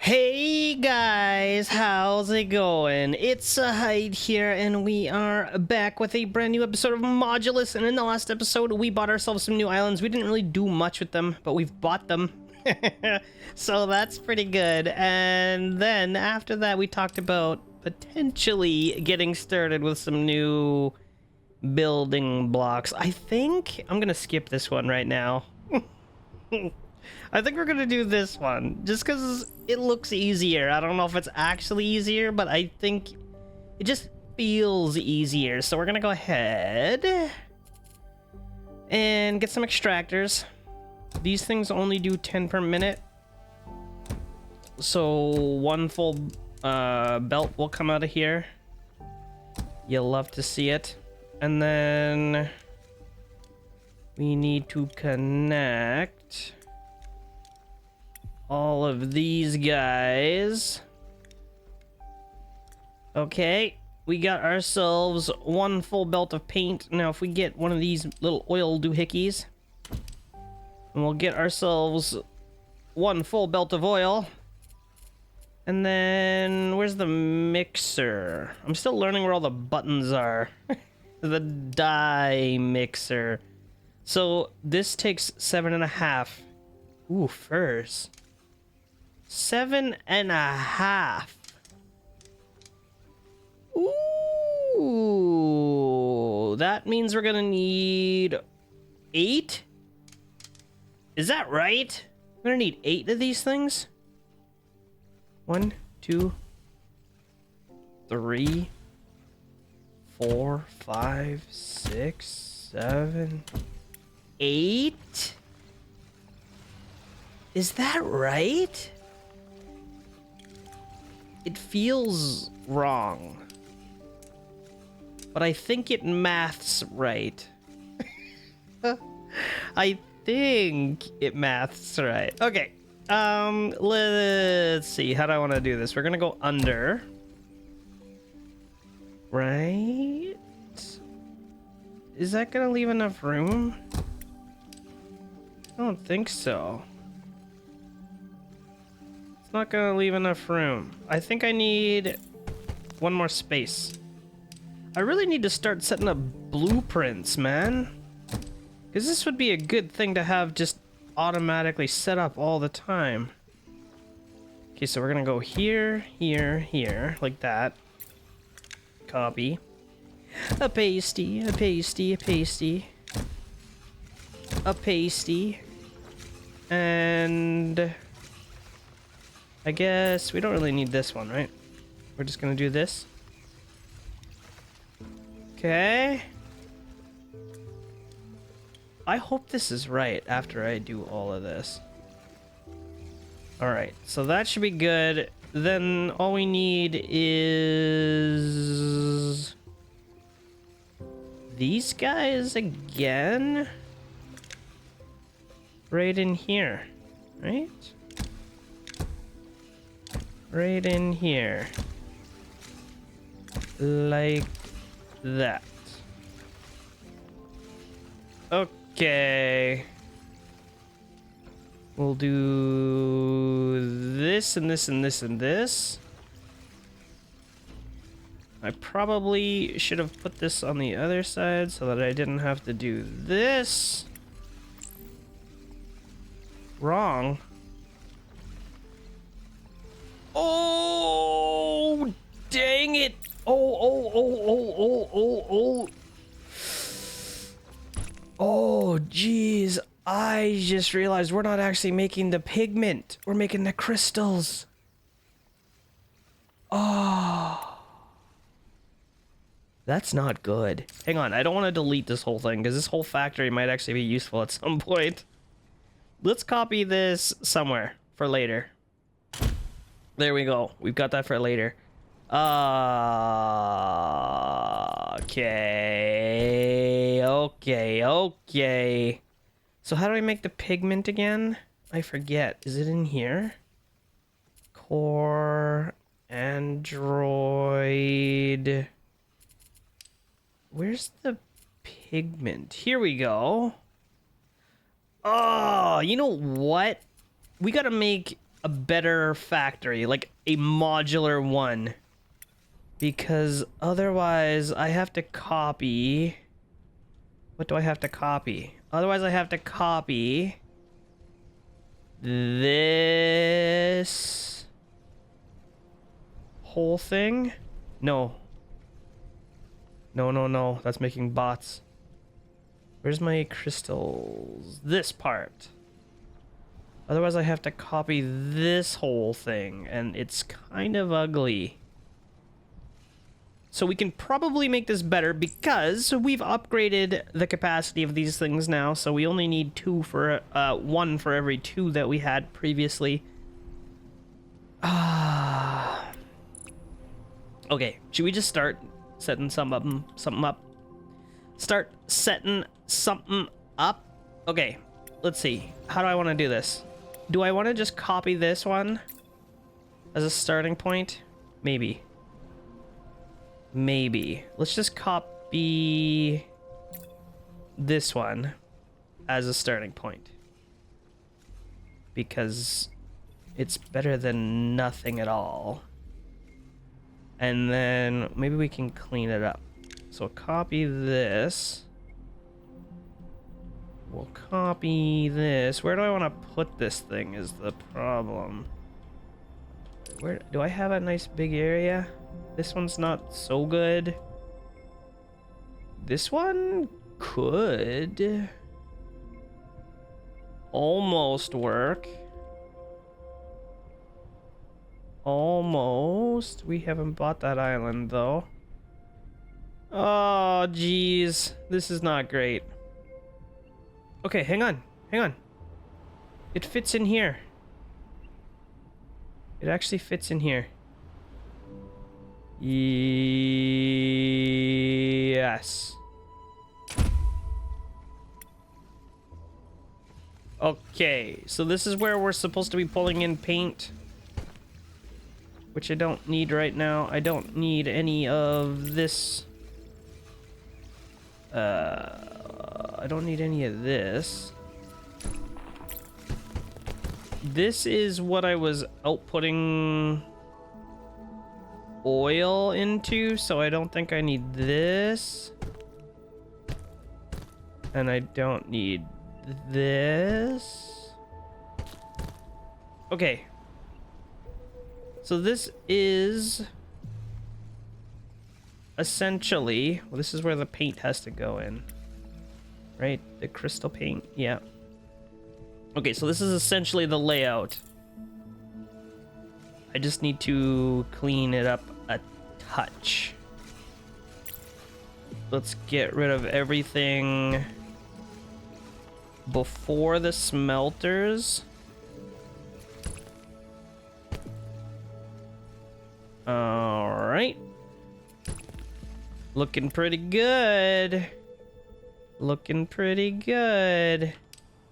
Hey guys, how's it going? It's Zahait here, and we are back with a brand new episode of Modulus. And in the last episode, we bought ourselves some new islands. We didn't really do much with them, but we've bought them. So that's pretty good. And then after that, we talked about potentially getting started with some new building blocks. I think I'm gonna skip this one right now. I think we're gonna do this one just because it looks easier. I don't know if it's actually easier, but I think it just feels easier. So we're gonna go ahead and get some extractors. These things only do 10 per minute, so one full belt will come out of here. You'll love to see it. And then we need to connect all of these guys. Okay, we got ourselves one full belt of paint. Now if we get one of these little oil doohickeys, and we'll get ourselves one full belt of oil. And then where's the mixer? I'm still learning where all the buttons are. The dye mixer. So this takes 7.5. Ooh, furs. 7.5. Ooh, that means we're gonna need 8. Is that right? We're gonna need 8 of these things. 1, 2, 3, 4, 5, 6, 7, 8. Is that right? It feels wrong, but I think it maths right. I think it maths right. Okay, let's see. How do I want to do this? We're gonna go under, right? Is that gonna leave enough room? I don't think so. It's not gonna leave enough room. I think I need one more space. I really need to start setting up blueprints, man. Because this would be a good thing to have just automatically set up all the time. Okay, so we're gonna go here, here, here, like that. Copy. A pasty, a pasty, a pasty. A pasty. And I guess we don't really need this one, right? We're just gonna do this. Okay. I hope this is right after I do all of this. Alright, so that should be good. Then all we need is these guys again. Right in here, right? Right in here. Like that. Okay. We'll do this and this and this and this. I probably should have put this on the other side so that I didn't have to do this. Wrong. Oh, dang it. Oh. Oh, geez. I just realized we're not actually making the pigment. We're making the crystals. Oh. That's not good. Hang on, I don't want to delete this whole thing because this whole factory might actually be useful at some point. Let's copy this somewhere for later. There we go. We've got that for later. Okay. So how do I make the pigment again? I forget. Is it in here? Core Android. Where's the pigment? Here we go. Oh, you know what? We gotta make a better factory, like a modular one. Because otherwise I have to copy... What do I have to copy? Otherwise I have to copy... this... whole thing? No. No. That's making bots. Where's my crystals? This part. Otherwise I have to copy this whole thing, and it's kind of ugly. So we can probably make this better because we've upgraded the capacity of these things now, so we only need one for every 2 that we had previously. Okay, should we just start setting something up? Start setting something up? Okay, let's see. How do I want to do this? Do I want to just copy this one as a starting point? Maybe. Let's just copy this one as a starting point. Because it's better than nothing at all. And then maybe we can clean it up. So copy this. We'll copy this. Where do I want to put this thing is the problem. Where do I have a nice big area? This one's not so good. This one could almost work. Almost. We haven't bought that island though. Oh, geez. This is not great. Okay, hang on. It fits in here. It actually fits in here. Yes. Okay, so this is where we're supposed to be pulling in paint. Which I don't need right now. I don't need any of this. I don't need any of this. This is what I was outputting oil into, so I don't think I need this. And I don't need this. Okay. So this is essentially, well, this is where the paint has to go in. Right? The crystal paint, yeah. Okay, so this is essentially the layout. I just need to clean it up a touch. Let's get rid of everything before the smelters. Alright. Looking pretty good. Looking pretty good.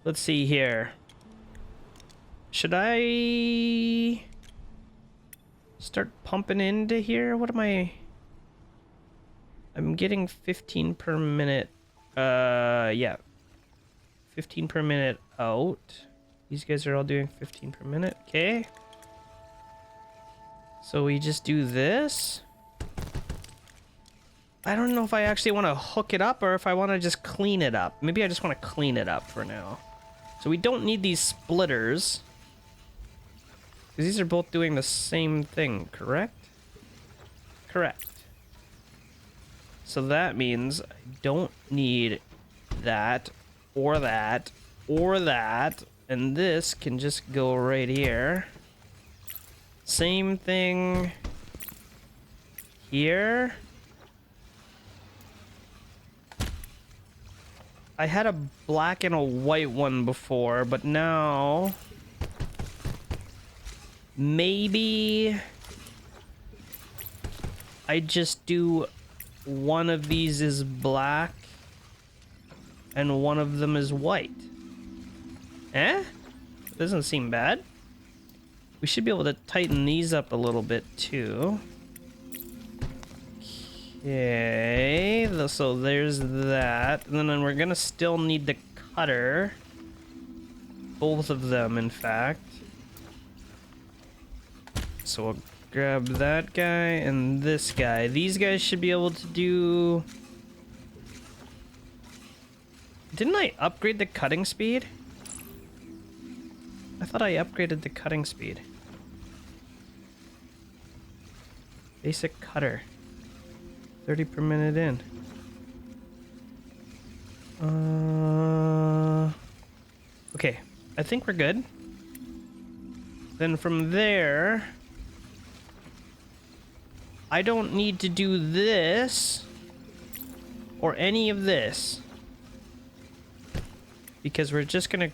Let's see here. Should I start pumping into here? What am I? I'm getting 15 per minute. Yeah. 15 per minute out. These guys are all doing 15 per minute. Okay. So we just do this. I don't know if I actually want to hook it up or if I want to just clean it up. Maybe I just want to clean it up for now. So we don't need these splitters. Because these are both doing the same thing, correct? Correct. So that means I don't need that, or that, or that. And this can just go right here. Same thing here. I had a black and a white one before, but now maybe I just do one of these is black and one of them is white. Eh? Doesn't seem bad. We should be able to tighten these up a little bit too. Okay, so there's that. And then we're gonna still need the cutter. Both of them, in fact. So we'll grab that guy and this guy. These guys should be able to do... Didn't I upgrade the cutting speed? I thought I upgraded the cutting speed. Basic cutter. 30 per minute in. Okay, I think we're good. Then from there, I don't need to do this or any of this because we're just gonna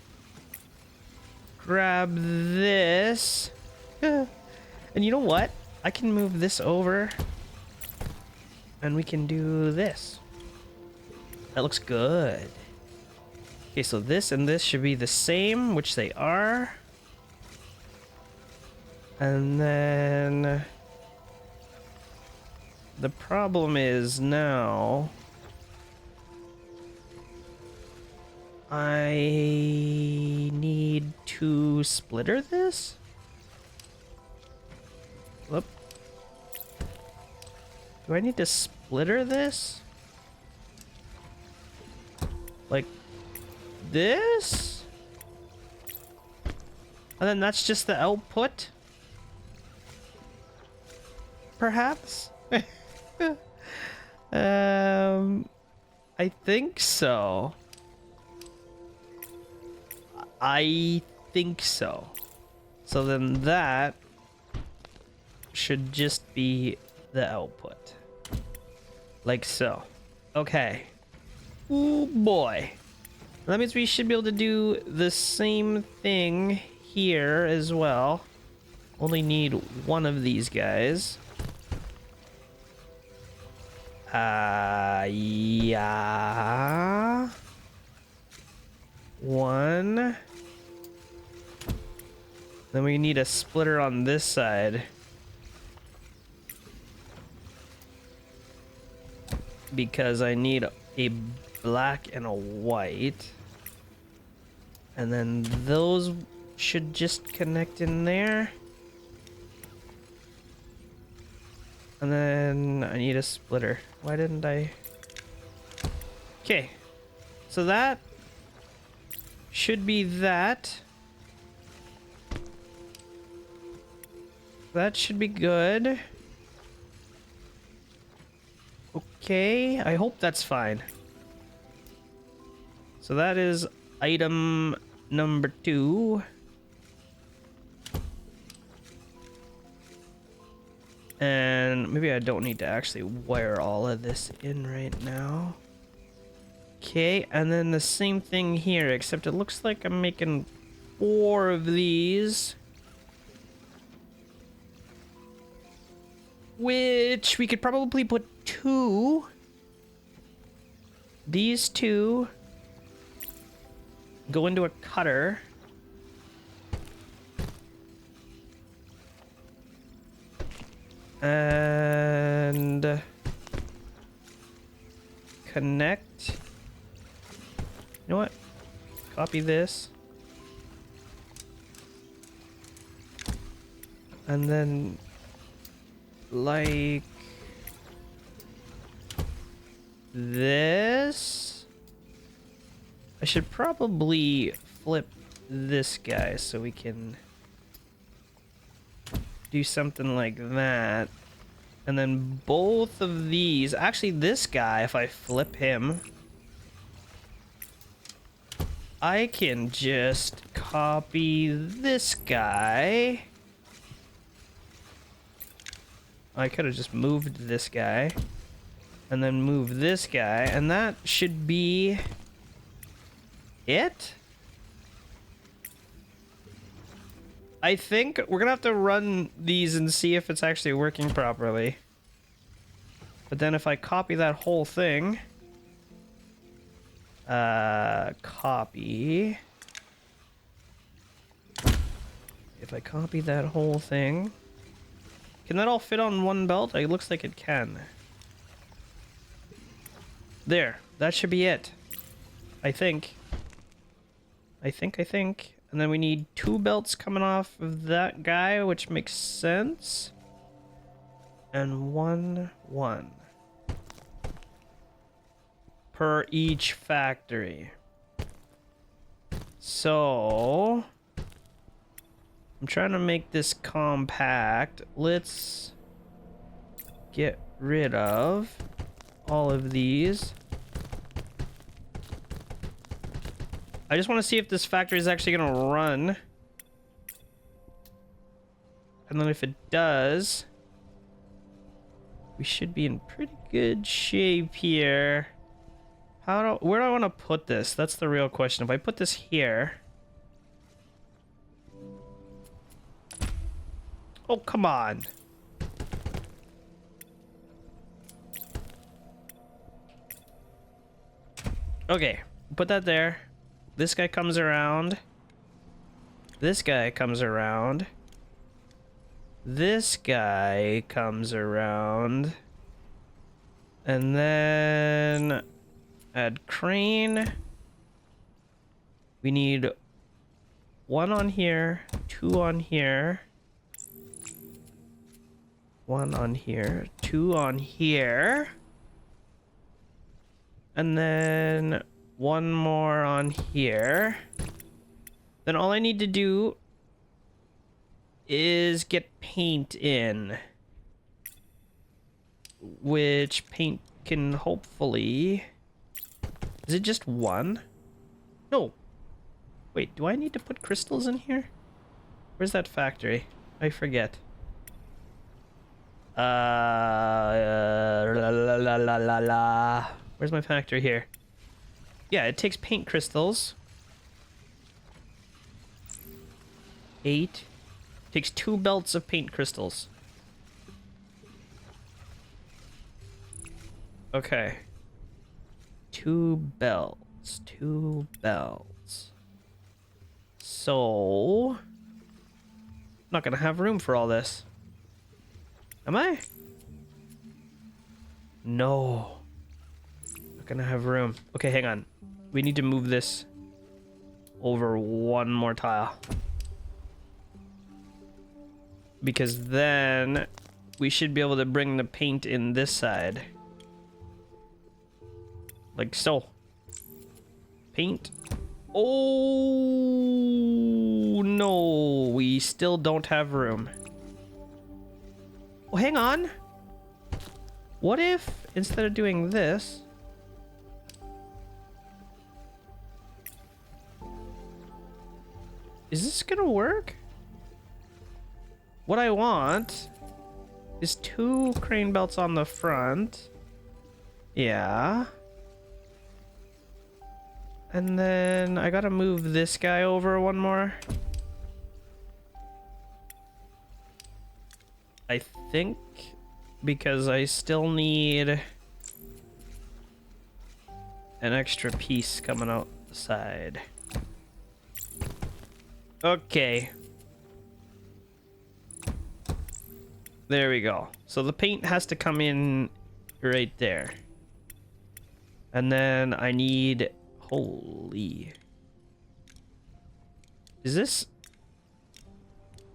grab this. And you know what? I can move this over and we can do this. That looks good. Okay, so this and this should be the same, which they are. And then the problem is now I need to splitter this? Whoop. Do I need to splitter this? Like this? And then that's just the output? Perhaps? I think so. I think so. So then that should just be the output. Like so. Okay. Ooh boy. That means we should be able to do the same thing here as well. Only need one of these guys. Yeah. One. Then we need a splitter on this side. Because I need a black and a white. And then those should just connect in there. And then I need a splitter. Why didn't I? Okay. So that should be that. That should be good. Okay, I hope that's fine. So that is item number 2. And maybe I don't need to actually wire all of this in right now. Okay, and then the same thing here, except it looks like I'm making 4 of these. Which we could probably put 2. These 2 go into a cutter. And connect. You know what? Copy this. And then like this. I should probably flip this guy so we can do something like that. And then both of these, actually this guy, if I flip him, I can just copy this guy. I could have just moved this guy and then move this guy, and that should be it. I think we're gonna have to run these and see if it's actually working properly. But then if I copy that whole thing, copy. If I copy that whole thing, can that all fit on one belt? It looks like it can. There, that should be it. I think. And then we need 2 belts coming off of that guy, which makes sense. And 1 per each factory. So I'm trying to make this compact. Let's get rid of all of these. I just want to see if this factory is actually going to run. And then if it does, we should be in pretty good shape here. Where do I want to put this? That's the real question. If I put this here. Oh, come on. Okay, put that there. This guy comes around. This guy comes around. This guy comes around. And then add crane. We need 1 on here, 2 on here. 1 on here, 2 on here. And then 1 more on here. Then all I need to do is get paint in. Which paint can hopefully... Is it just 1? No. Wait, do I need to put crystals in here? Where's that factory? I forget. Where's my factory here? Yeah, it takes paint crystals. 8. Takes 2 belts of paint crystals. Okay. 2 belts. 2 belts. So... I'm not gonna have room for all this. Am I? No. Not gonna have room. Okay, hang on. We need to move this over 1 more tile. Because then we should be able to bring the paint in this side. Like so. Paint. Oh no, we still don't have room. Well, hang on. What if instead of doing this, is this gonna work? What I want is 2 crane belts on the front. Yeah. And then I gotta move this guy over 1 more. I think because I still need an extra piece coming out the side. Okay. There we go. So the paint has to come in right there. And then I need... Holy... Is this...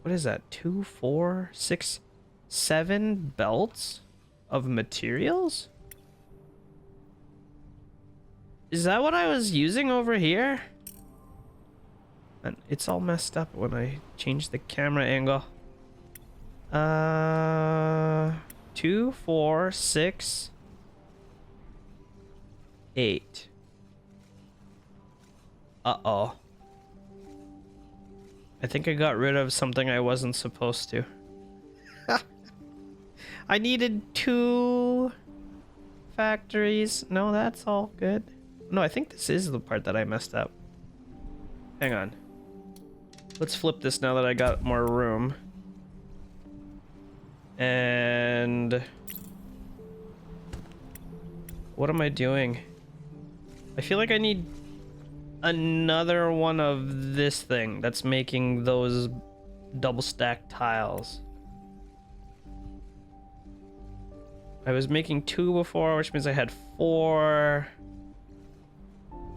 What is that? 2, 4, 6, 7 belts of materials? Is that what I was using over here? And it's all messed up when I change the camera angle. 2, 4, 6, 8. Uh-oh. I think I got rid of something I wasn't supposed to. I needed 2 factories. No, that's all good. No, I think this is the part that I messed up. Hang on. Let's flip this now that I got more room. And... what am I doing? I feel like I need another one of this thing that's making those double stacked tiles. I was making 2 before, which means I had 4.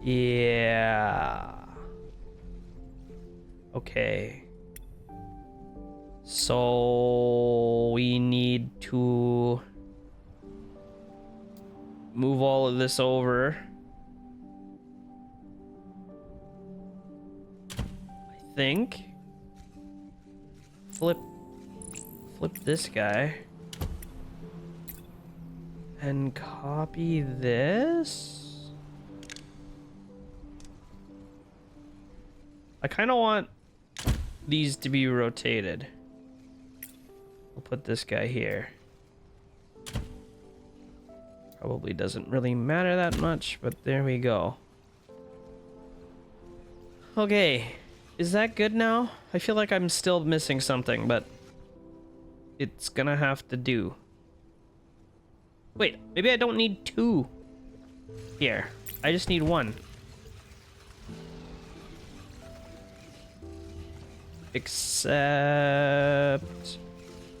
Yeah. Okay. So we need to move all of this over. I think. Flip this guy. And copy this. I kind of want these to be rotated. I'll put this guy here. Probably doesn't really matter that much, but there we go. Okay, is that good now? I feel like I'm still missing something, but it's gonna have to do. Wait, maybe I don't need two here. I just need one. Except...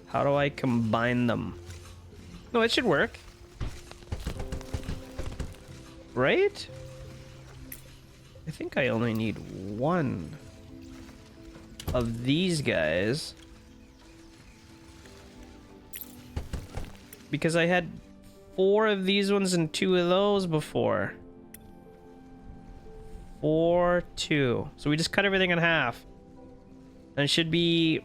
how do I combine them? No, it should work. Right? I think I only need one of these guys. Because I had 4 of these ones and 2 of those before. 4, 2. So we just cut everything in half. And it should be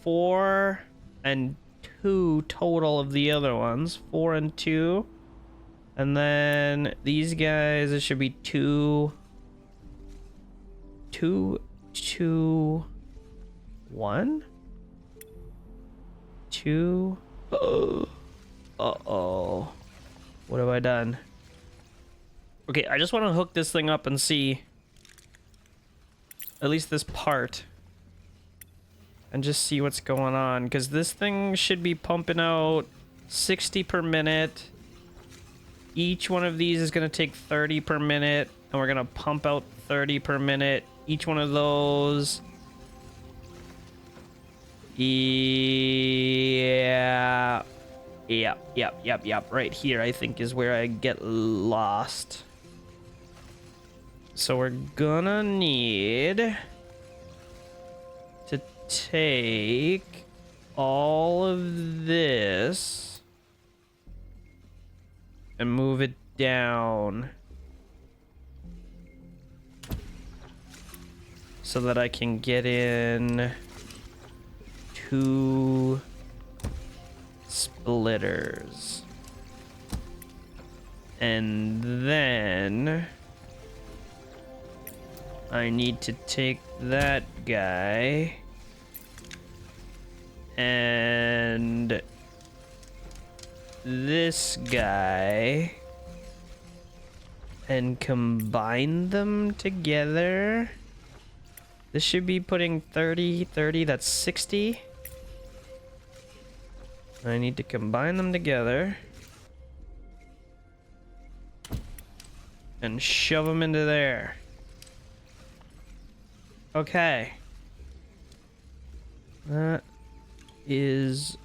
4 and 2 total of the other ones. 4 and 2. And then these guys, it should be 2, 2, 2, 1, 2. Uh-oh. What have I done? Okay, I just want to hook this thing up and see. At least this part. And just see what's going on. Because this thing should be pumping out 60 per minute. Each one of these is going to take 30 per minute. And we're going to pump out 30 per minute. Each one of those. Yeah. Yep. Right here, I think, is where I get lost. So we're gonna need to take all of this and move it down so that I can get in 2 splitters. And then I need to take that guy and this guy and combine them together. This should be putting 30, that's 60. I need to combine them together and shove them into there. Okay. That is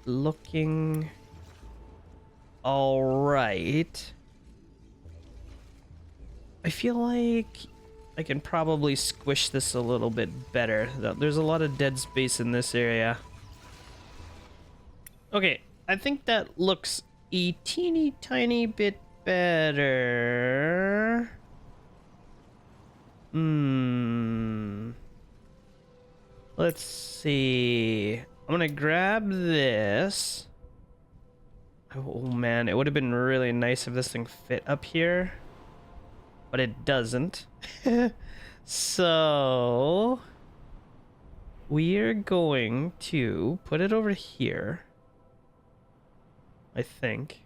looking all right. I feel like I can probably squish this a little bit better. There's a lot of dead space in this area. Okay, I think that looks a teeny tiny bit better. Let's see. I'm gonna grab this. Oh man, it would have been really nice if this thing fit up here, but it doesn't. So we're going to put it over here. I think.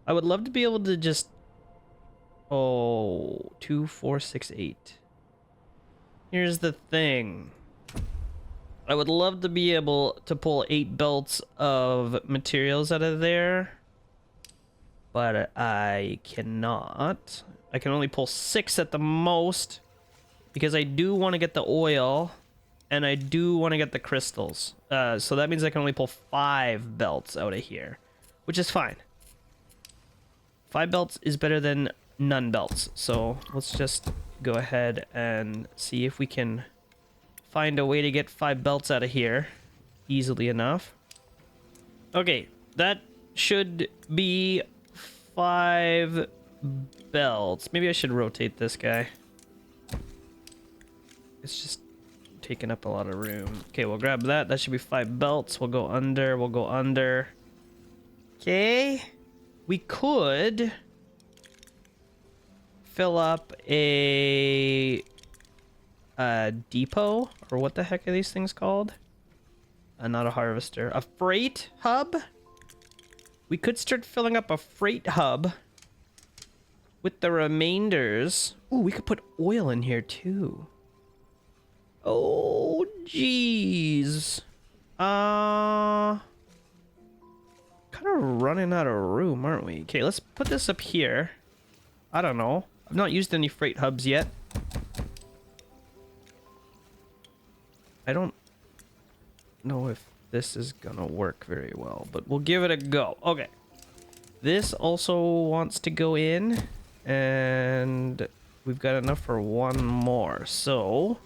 I would love to be able to just... Oh, 2, 4, 6, 8. Here's the thing. I would love to be able to pull 8 belts of materials out of there. But I cannot. I can only pull 6 at the most. Because I do want to get the oil. And I do want to get the crystals. So that means I can only pull 5 belts out of here. Which is fine. 5 belts is better than none belts. So let's just go ahead and see if we can find a way to get 5 belts out of here easily enough. Okay, that should be 5 belts. Maybe I should rotate this guy. It's just taking up a lot of room. Okay, we'll grab that. That should be 5 belts. We'll go under. We'll go under. Okay. We could fill up a depot, or what the heck are these things called? Not a harvester. A freight hub? We could start filling up a freight hub with the remainders. Ooh, we could put oil in here too. Oh, jeez. Kind of running out of room, aren't we? Okay, let's put this up here. I don't know. I've not used any freight hubs yet. I don't know if this is gonna work very well, but we'll give it a go. Okay. This also wants to go in, and we've got enough for 1 more. So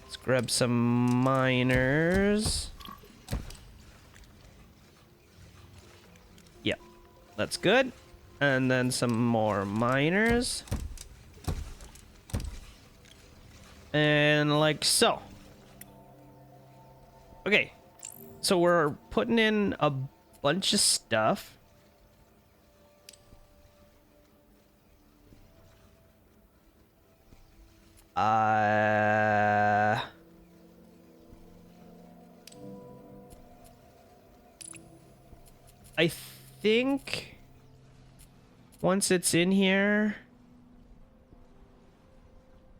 let's grab some miners. Yeah, that's good. And then some more miners. And like so. Okay, so we're putting in a bunch of stuff. I think once it's in here,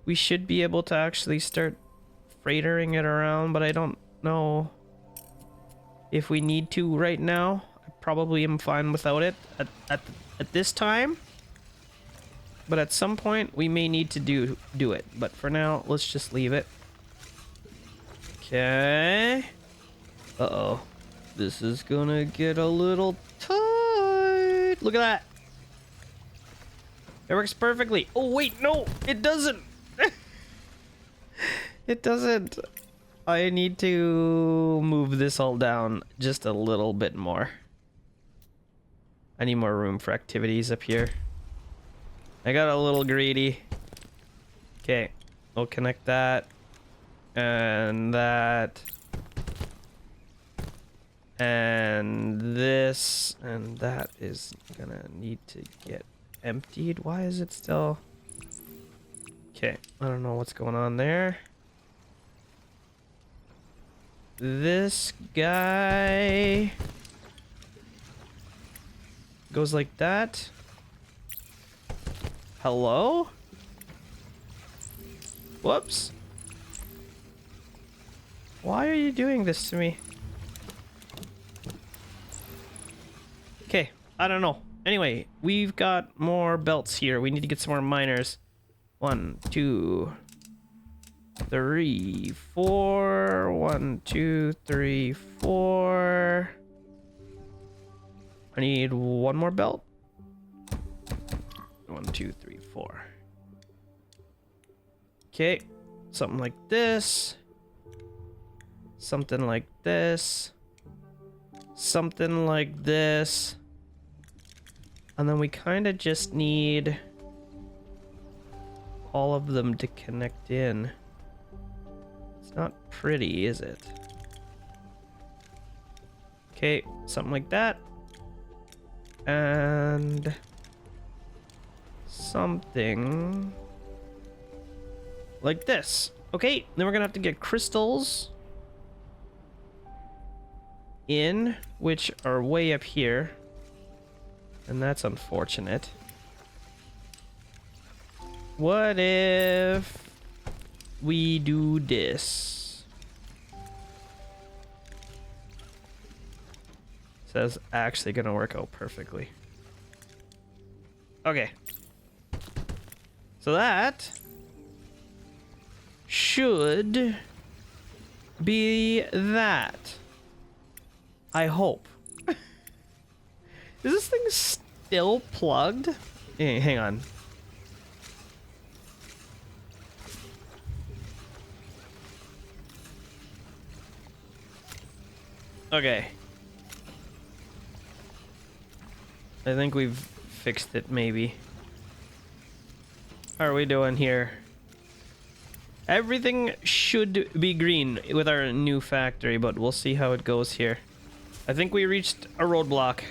we should be able to actually start freightering it around, but I don't know if we need to right now. I probably am fine without it at this time, but at some point we may need to do it. But for now, let's just leave it. Okay. Uh-oh. This is gonna get a little tight. Look at that. It works perfectly. Oh wait, no, it doesn't. It doesn't. I need to move this all down just a little bit more. I need more room for activities up here. I got a little greedy. Okay, we'll connect that and that and this, and that is gonna need to get emptied. Why is it still? Okay, I don't know what's going on there. This guy goes like that. Hello? Whoops. Why are you doing this to me? Okay, I don't know. Anyway, we've got more belts here. We need to get some more miners. 1, 2, 3, 4. 1, 2, 3, 4. I need 1 more belt. 1, 2, 3, 4. Okay, something like this. Something like this. Something like this. And then we kind of just need all of them to connect in. It's not pretty, is it? Okay, something like that. And something like this. Okay, then we're gonna have to get crystals in, which are way up here. And that's unfortunate. What if we do this? So that's actually gonna work out perfectly. Okay. So that should be that. I hope. Is this thing still plugged? Hey, hang on. Okay. I think we've fixed it, maybe. How are we doing here? Everything should be green with our new factory, but we'll see how it goes here. I think we reached a roadblock.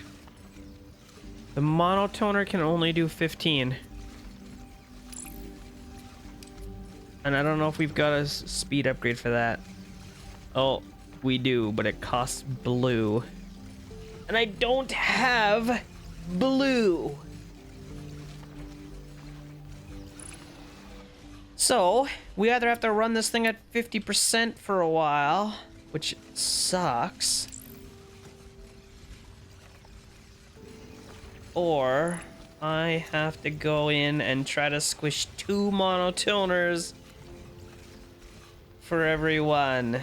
The monotoner can only do 15. And I don't know if we've got a speed upgrade for that. Oh, we do, but it costs blue. And I don't have blue. So, we either have to run this thing at 50% for a while, which sucks, or I have to go in and try to squish 2 monotoners for every one.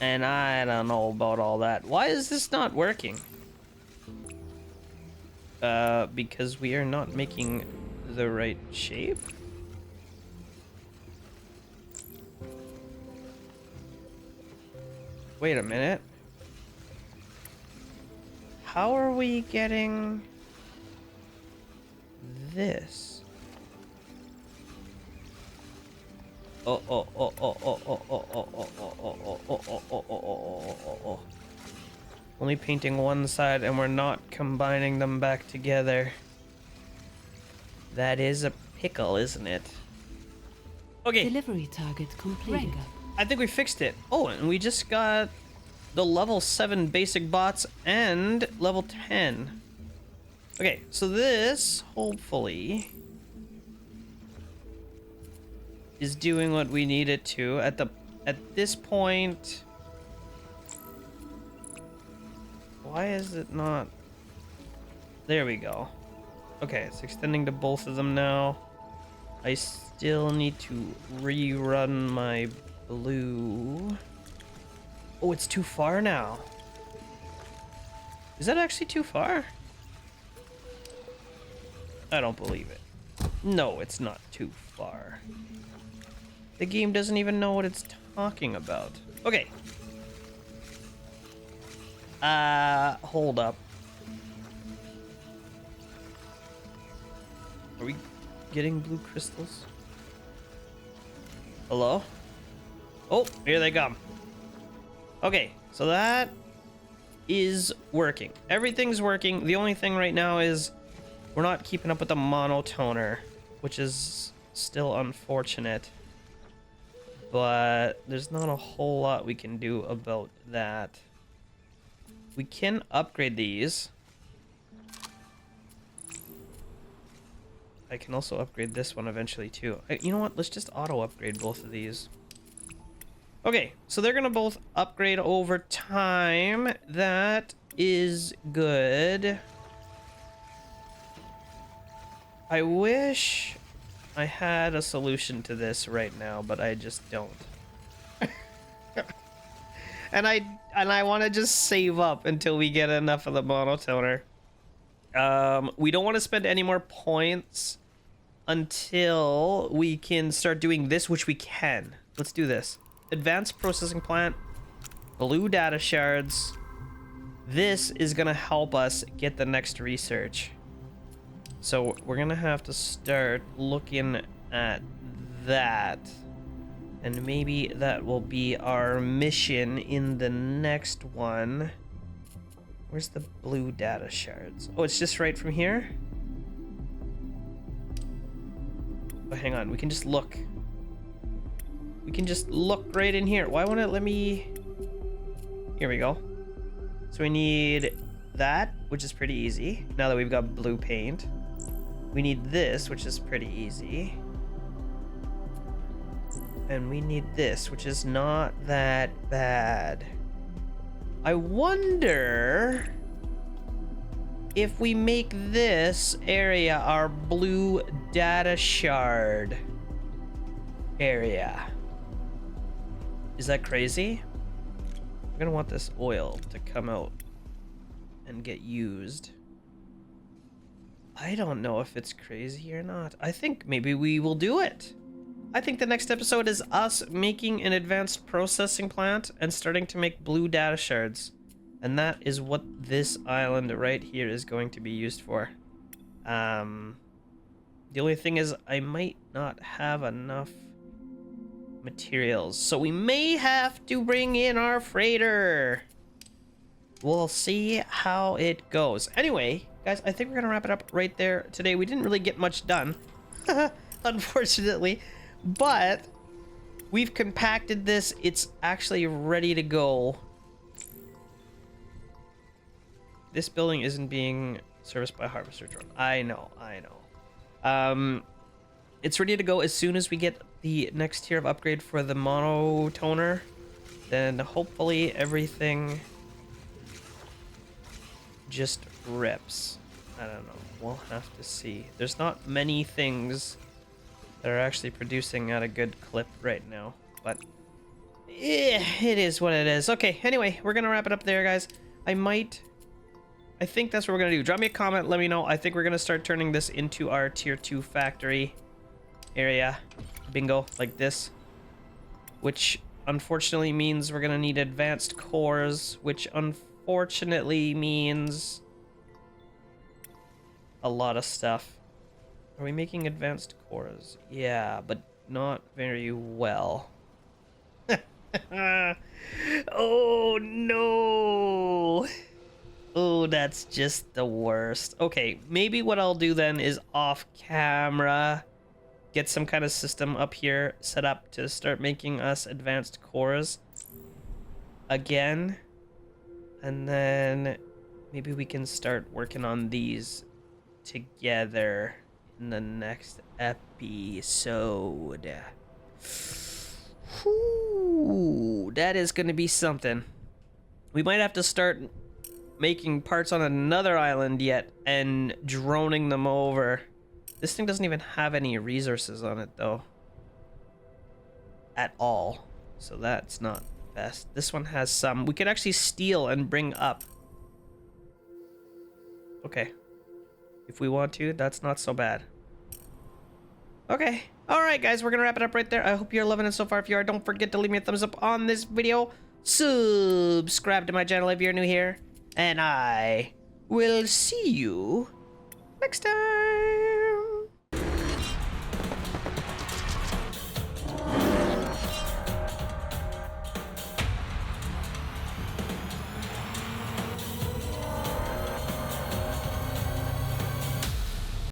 And I don't know about all that. Why is this not working? Because we are not making the right shape? Wait a minute. How are we getting this? Only painting one side and we're not combining them back together. That is a pickle, isn't it? Okay. Delivery target completed. I think we fixed it. Oh, and we just got the level 7 basic bots and level 10. Okay, so this, hopefully, is doing what we need it to. At this point, why is it not? There we go. Okay, it's extending to both of them now. I still need to rerun my blue. Oh, it's too far now. Is that actually too far? I don't believe it. No, it's not too far. The game doesn't even know what it's talking about. Okay. Hold up. Are we getting blue crystals? Hello? Oh, here they come. Okay, so that is working. Everything's working. The only thing right now is we're not keeping up with the monotoner, which is still unfortunate. But there's not a whole lot we can do about that. We can upgrade these. I can also upgrade this one eventually too. You know what? Let's just auto upgrade both of these. Okay, so they're gonna both upgrade over time. That is good. I wish I had a solution to this right now, but I just don't. and I want to just save up until we get enough of the monotoner. We don't want to spend any more points until we can start doing this, which we can. Let's do this. Advanced processing plant, blue data shards. This is gonna help us get the next research. So we're gonna have to start looking at that. And maybe that will be our mission in the next one. Where's the blue data shards? Oh, it's just right from here? Oh, hang on, we can just look. We can just look right in here. Why won't it let me... Here we go. So we need that, which is pretty easy, now that we've got blue paint. We need this, which is pretty easy. And we need this, which is not that bad. I wonder if we make this area our blue data shard area. Is that crazy? I'm gonna want this oil to come out and get used. I don't know if it's crazy or not. I think maybe we will do it. I think the next episode is us making an advanced processing plant and starting to make blue data shards. And that is what this island right here is going to be used for. The only thing is I might not have enough materials, so we may have to bring in our freighter. We'll see how it goes. Anyway, guys, I think we're gonna wrap it up right there today. We didn't really get much done, unfortunately, but we've compacted this. It's actually ready to go. This building isn't being serviced by harvester drone. I know. It's ready to go as soon as we get the next tier of upgrade for the monotoner. Then hopefully everything just rips. I don't know. We'll have to see. There's not many things that are actually producing at a good clip right now, but it is what it is. Okay, anyway, we're gonna wrap it up there, guys. I think that's what we're gonna do. Drop me a comment, let me know. I think we're gonna start turning this into our tier 2 factory area. Bingo, like this. Which unfortunately means we're gonna need advanced cores, which unfortunately means a lot of stuff. Are we making advanced cores? Yeah, but not very well. Oh no! Oh, that's just the worst. Okay, maybe what I'll do then is off camera get some kind of system up here set up to start making us advanced cores again, and then maybe we can start working on these together in the next episode. Whew, that is going to be something. We might have to start making parts on another island yet and droning them over. This thing doesn't even have any resources on it though, at all, so that's not best. This one has some. We could actually steal and bring up. Okay, if we want to, that's not so bad. Okay, all right guys, we're gonna wrap it up right there. I hope you're loving it so far. If you are, don't forget to leave me a thumbs up on this video, subscribe to my channel if you're new here, and I will see you next time.